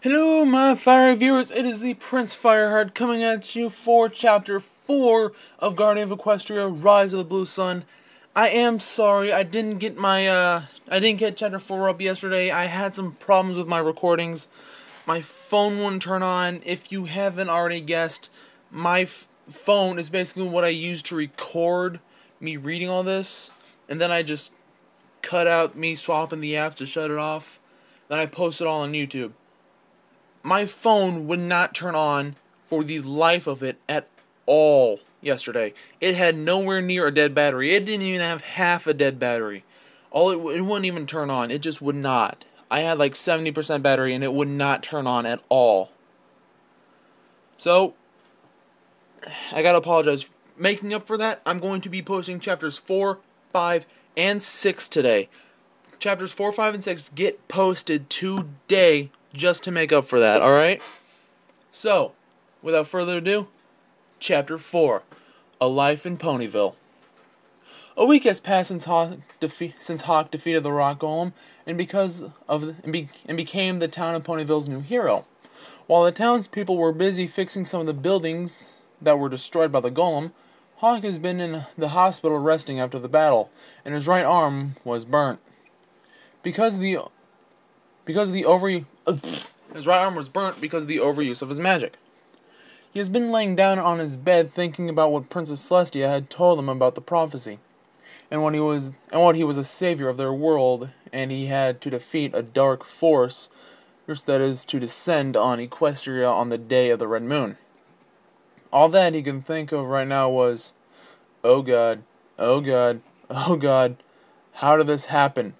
Hello, my fire viewers. It is the Prince Fireheart coming at you for Chapter 4 of Guardian of Equestria: Rise of the Blue Sun. I am sorry, I didn't get Chapter 4 up yesterday. I had some problems with my recordings. My phone wouldn't turn on. If you haven't already guessed, my phone is basically what I use to record me reading all this. And then I just cut out me swapping the apps to shut it off. Then I post it all on YouTube. My phone would not turn on for the life of it at all yesterday. It had nowhere near a dead battery. It didn't even have half a dead battery. It wouldn't even turn on. It just would not. I had like 70% battery and it would not turn on at all. So, I gotta apologize. Making up for that, I'm going to be posting chapters 4, 5, and 6 today. Chapters 4, 5, and 6 get posted today just to make up for that, alright? So, without further ado, Chapter 4, A Life in Ponyville. A week has passed since Hawk defeated the Rock Golem and became the town of Ponyville's new hero. While the townspeople were busy fixing some of the buildings that were destroyed by the Golem, Hawk has been in the hospital resting after the battle, and his right arm was burnt. His right arm was burnt because of the overuse of his magic. He has been laying down on his bed thinking about what Princess Celestia had told him about the prophecy, and what he was a savior of their world, and he had to defeat a dark force, that is, to descend on Equestria on the day of the red moon. All that he can think of right now was, oh God, oh God, oh God, how did this happen?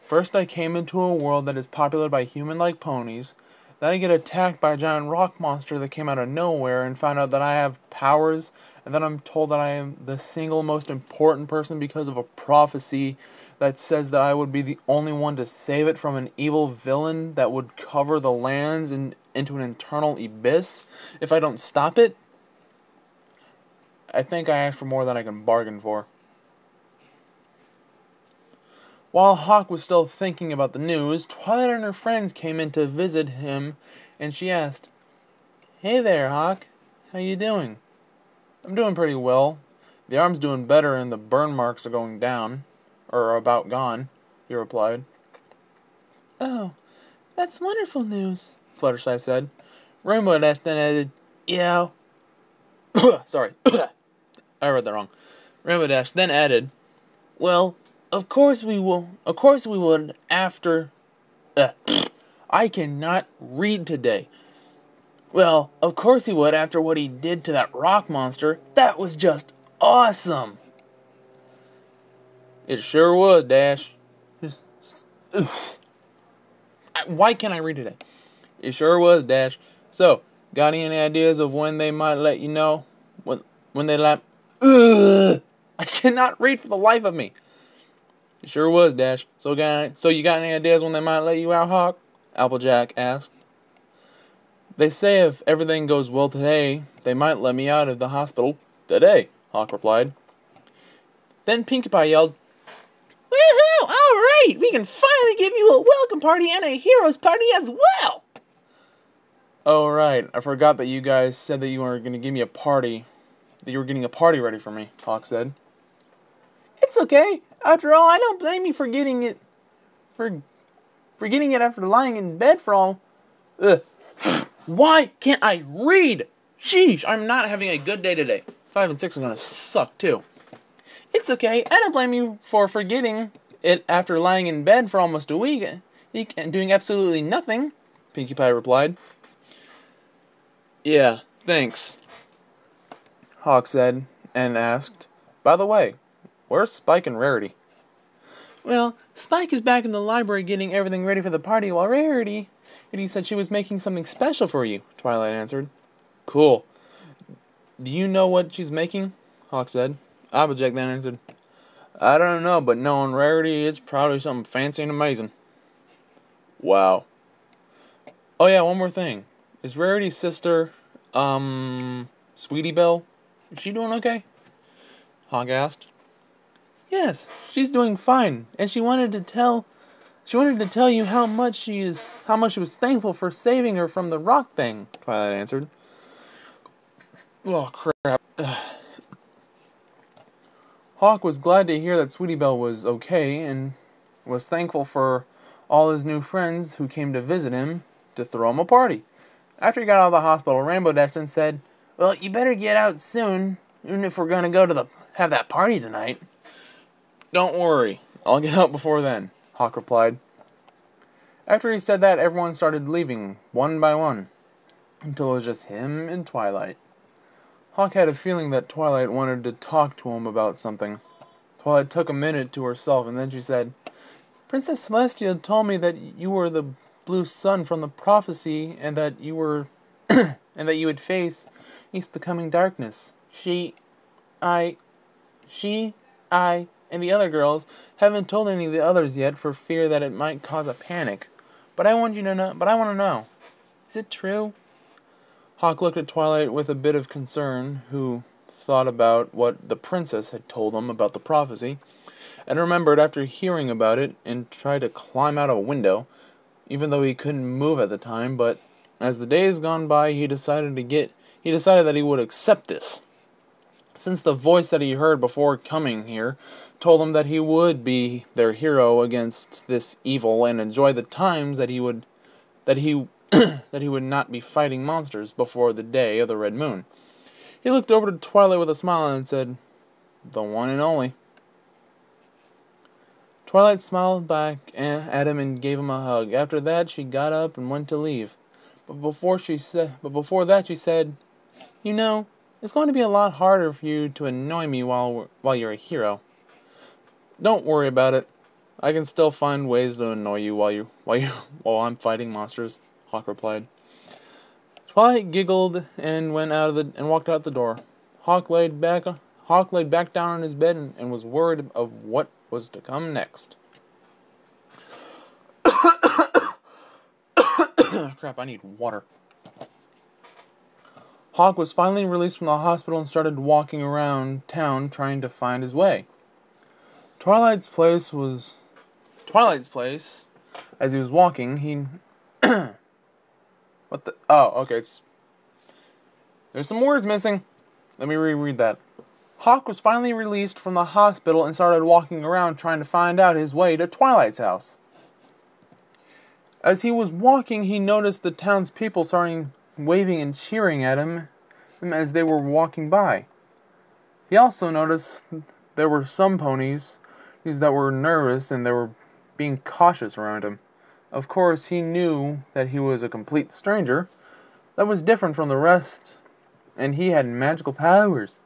First I came into a world that is populated by human-like ponies, then I get attacked by a giant rock monster that came out of nowhere and found out that I have powers, and then I'm told that I am the single most important person because of a prophecy that says that I would be the only one to save it from an evil villain that would cover the lands into an eternal abyss if I don't stop it. I think I asked for more than I can bargain for. While Hawk was still thinking about the news, Twilight and her friends came in to visit him, and she asked, "Hey there, Hawk. How you doing?" "I'm doing pretty well. The arm's doing better and the burn marks are going down, or about gone," he replied. "Oh, that's wonderful news," Fluttershy said. Rainbow Dash then added, "Yeah." Sorry, I read that wrong. Rainbow Dash then added, "Well, Of course we would after... I cannot read today. Well, of course he would after what he did to that rock monster. That was just awesome." "It sure was, Dash." Why can't I read today? "It sure was, Dash. So, got any ideas of when they might let you know? When they let... I cannot read for the life of me." "It sure was, Dash. So you got any ideas when they might let you out, Hawk?" Applejack asked. "They say if everything goes well today, they might let me out of the hospital today," Hawk replied. Then Pinkie Pie yelled, "Woohoo! Alright! We can finally give you a welcome party and a hero's party as well!" "Oh, right. I forgot that you guys said that you were going to give me a party. That you were getting a party ready for me," Hawk said. "It's okay. After all, I don't blame you for getting it after lying in bed for all... Why can't I read? Sheesh, I'm not having a good day today. 5 and 6 are gonna suck too." "It's okay. I don't blame you for forgetting it after lying in bed for almost a week and doing absolutely nothing," Pinkie Pie replied. "Yeah, thanks," Hawk said and asked, "By the way, where's Spike and Rarity?" "Well, Spike is back in the library getting everything ready for the party, while Rarity said she was making something special for you," Twilight answered. "Cool. Do you know what she's making?" Hawk said. Applejack then answered, "I don't know, but knowing Rarity, it's probably something fancy and amazing." "Wow. Oh yeah, one more thing. Is Rarity's sister, Sweetie Belle, is she doing okay?" Hawk asked. "Yes, she's doing fine, and she wanted to tell She wanted to tell you how much she was thankful for saving her from the rock thing, Twilight answered. Oh, crap. Hawk was glad to hear that Sweetie Belle was okay, and was thankful for all his new friends who came to visit him to throw him a party. After he got out of the hospital, Rainbow dashed in and said, "Well, you better get out soon, even if we're going to go to have that party tonight." "Don't worry, I'll get out before then," Hawk replied. After he said that, everyone started leaving, one by one, until it was just him and Twilight. Hawk had a feeling that Twilight wanted to talk to him about something. Twilight took a minute to herself, and then she said, "Princess Celestia told me that you were the blue sun from the prophecy, and that you were, and that you would face the coming darkness. I, and the other girls haven't told any of the others yet for fear that it might cause a panic. But I want to know. Is it true?" Hawk looked at Twilight with a bit of concern, who thought about what the princess had told him about the prophecy, and remembered after hearing about it, and tried to climb out a window, even though he couldn't move at the time. But as the days gone by, he decided that he would accept this, since the voice that he heard before coming here told him that he would be their hero against this evil and enjoy the times that he would not be fighting monsters before the day of the red moon. He looked over to Twilight with a smile and said, "The one and only." Twilight smiled back at him and gave him a hug. After that, she got up and went to leave. But before that, she said, "You know, it's going to be a lot harder for you to annoy me while you're a hero." "Don't worry about it. I can still find ways to annoy you while I'm fighting monsters," Hawk replied. Twilight giggled and walked out the door. Hawk laid back down on his bed and was worried of what was to come next. Crap, I need water. Hawk was finally released from the hospital and started walking around town trying to find his way. Twilight's place, as he was walking, he... What the... Oh, okay, there's some words missing. Let me reread that. Hawk was finally released from the hospital and started walking around trying to find out his way to Twilight's house. As he was walking, he noticed the townspeople starting waving and cheering at him as they were walking by. He also noticed there were some ponies that were nervous and they were being cautious around him. Of course, he knew that he was a complete stranger that was different from the rest, and he had magical powers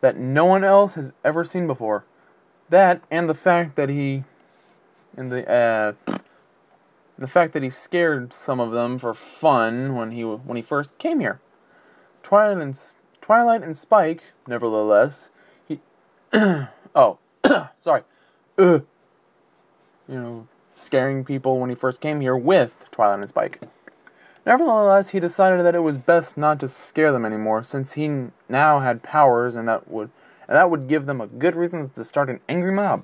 that no one else has ever seen before. That and the fact that he scared some of them for fun when he first came here. Twilight and Spike, nevertheless, sorry. Scaring people when he first came here with Twilight and Spike. Nevertheless, he decided that it was best not to scare them anymore, since he now had powers, and that would give them a good reason to start an angry mob.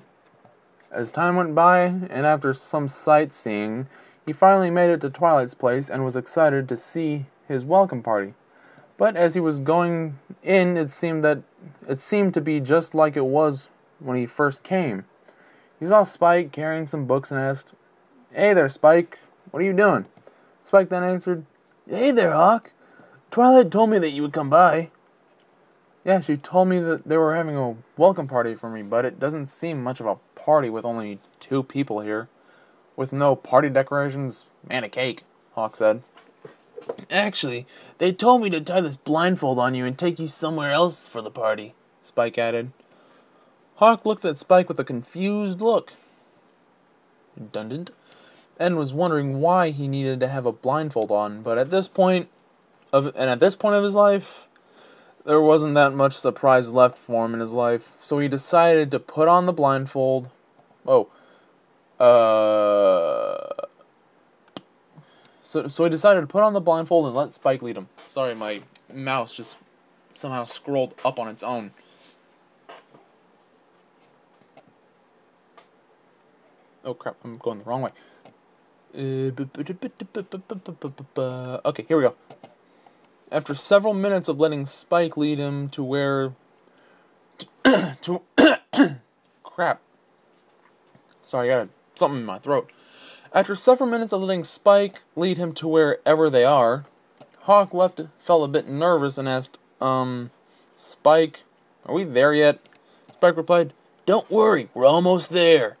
As time went by, and after some sightseeing, he finally made it to Twilight's place and was excited to see his welcome party. But as he was going in, it seemed to be just like it was when he first came. He saw Spike carrying some books and asked, "Hey there, Spike. What are you doing?" Spike then answered, "Hey there, Hawk. Twilight told me that you would come by." "Yeah, she told me that they were having a welcome party for me, but it doesn't seem much of a party with only 2 people here. With no party decorations and a cake," Hawk said. "Actually, they told me to tie this blindfold on you and take you somewhere else for the party," Spike added. Hawk looked at Spike with a confused look. Redundant. And was wondering why he needed to have a blindfold on, but at this point of his life, there wasn't that much surprise left for him in his life, so he decided to put on the blindfold. So he decided to put on the blindfold and let Spike lead him. Sorry, my mouse just somehow scrolled up on its own. Oh crap, I'm going the wrong way. Okay, here we go. After several minutes of letting Spike lead him to where... to... crap. Sorry, I got something in my throat. After several minutes of letting Spike lead him to wherever they are, Hawk felt a bit nervous and asked, Spike, are we there yet? Spike replied, don't worry, we're almost there.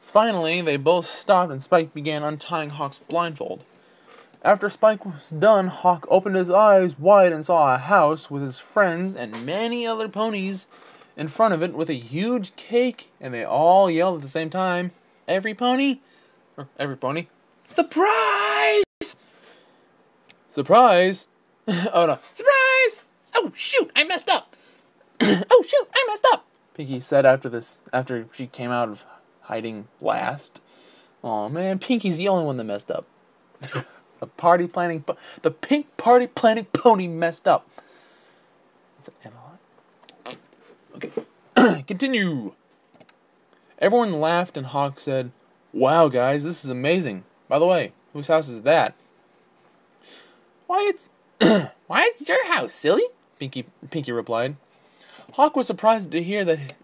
Finally, they both stopped and Spike began untying Hawk's blindfold. After Spike was done, Hawk opened his eyes wide and saw a house with his friends and many other ponies in front of it with a huge cake, and they all yelled at the same time, every pony, surprise! Surprise! Oh no, surprise! Oh shoot, I messed up! Oh shoot, I messed up! Pinky said after she came out of hiding last. Oh man, Pinky's the only one that messed up. The pink party planning pony messed up. That's an animal. Okay, continue. Everyone laughed and Hawk said, wow guys, this is amazing. By the way, whose house is that? Why it's your house, silly, Pinky replied. Hawk was surprised to hear that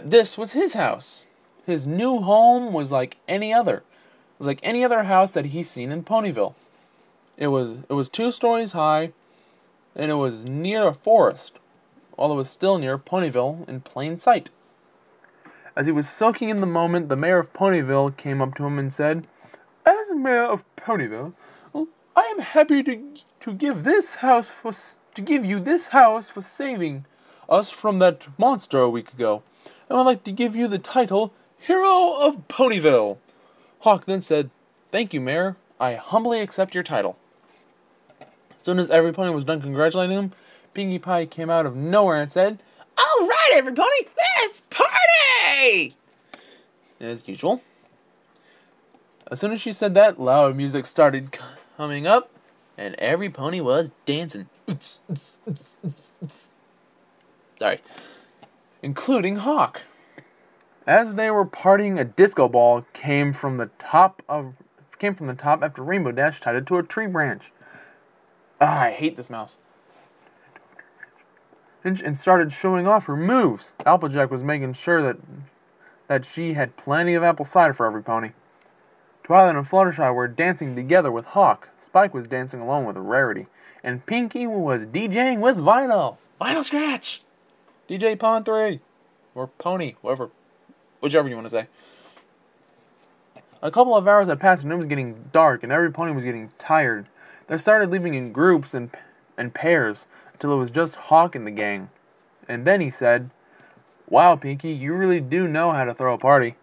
this was his house. His new home was like any other. It was like any other house that he's seen in Ponyville. It was 2 stories high, and it was near a forest, although it was still near Ponyville in plain sight. As he was soaking in the moment, the mayor of Ponyville came up to him and said, as mayor of Ponyville, I am happy to give you this house for saving us from that monster a week ago. And I'd like to give you the title Hero of Ponyville. Hawk then said, thank you, Mayor. I humbly accept your title. As soon as every pony was done congratulating him, Pinkie Pie came out of nowhere and said, all right, every pony, let's party! As usual. As soon as she said that, loud music started coming up, and every pony was dancing. Sorry. Including Hawk. As they were partying, a disco ball came from the top after Rainbow Dash tied it to a tree branch. I hate this mouse. And started showing off her moves. Applejack was making sure that she had plenty of apple cider for every pony. Twilight and Fluttershy were dancing together with Hawk. Spike was dancing alone with Rarity. And Pinky was DJing with Vinyl. Vinyl Scratch! DJ Pawn 3. Or Pony, whichever you want to say. A couple of hours had passed and it was getting dark and every pony was getting tired. They started leaving in groups and pairs until it was just Hawk and the gang. And then he said, wow, Pinky, you really do know how to throw a party.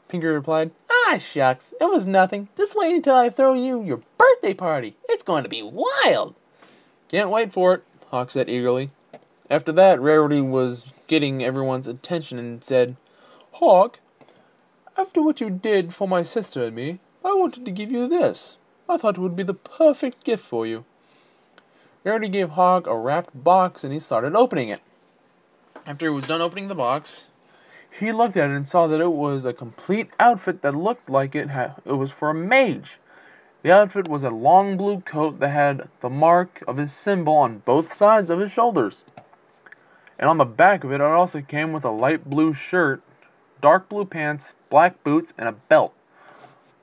Pinky replied, ah, shucks, it was nothing. Just wait until I throw you your birthday party. It's going to be wild. Can't wait for it, Hawk said eagerly. After that, Rarity was getting everyone's attention and said, Hawk, after what you did for my sister and me, I wanted to give you this. I thought it would be the perfect gift for you. Rarity gave Hawk a wrapped box and he started opening it. After he was done opening the box, he looked at it and saw that it was a complete outfit that looked like it was for a mage. The outfit was a long blue coat that had the mark of his symbol on both sides of his shoulders. And on the back of it, it also came with a light blue shirt, dark blue pants, black boots, and a belt.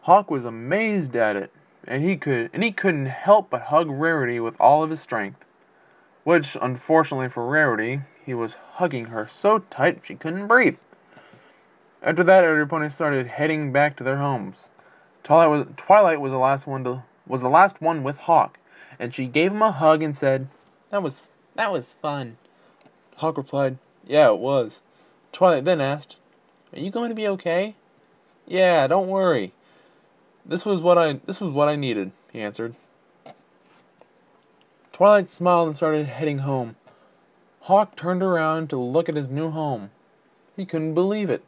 Hawk was amazed at it, and he couldn't help but hug Rarity with all of his strength. Which, unfortunately for Rarity, he was hugging her so tight she couldn't breathe. After that, every pony started heading back to their homes. Twilight was the last one with Hawk, and she gave him a hug and said, That was fun. Hawk replied, yeah, it was. Twilight then asked, are you going to be okay? Yeah, don't worry. This was what I needed, he answered. Twilight smiled and started heading home. Hawk turned around to look at his new home. He couldn't believe it.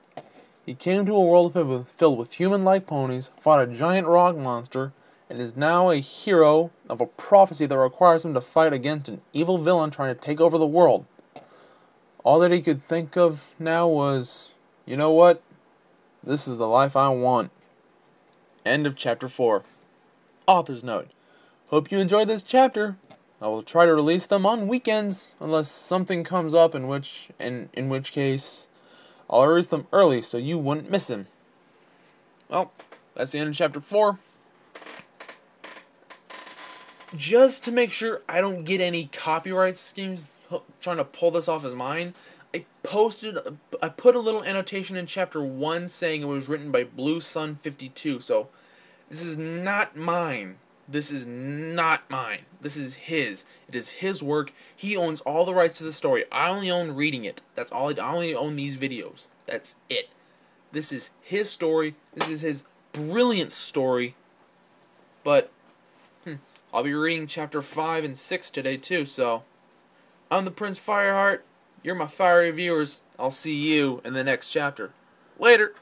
He came to a world filled with human-like ponies, fought a giant rock monster, and is now a hero of a prophecy that requires him to fight against an evil villain trying to take over the world. All that he could think of now was, you know what? This is the life I want. End of chapter 4. Author's note. Hope you enjoyed this chapter. I will try to release them on weekends, unless something comes up in which case I'll release them early so you wouldn't miss them. Well, that's the end of chapter 4. Just to make sure I don't get any copyright schemes trying to pull this off as mine, I put a little annotation in chapter 1 saying it was written by Blue Sun 52, so this is not mine. This is not mine. This is his. It is his work. He owns all the rights to the story. I only own reading it. That's all. I only own these videos. That's it. This is his story. This is his brilliant story. But I'll be reading chapter 5 and 6 today too, so I'm the Prince Fireheart. You're my fiery viewers. I'll see you in the next chapter. Later.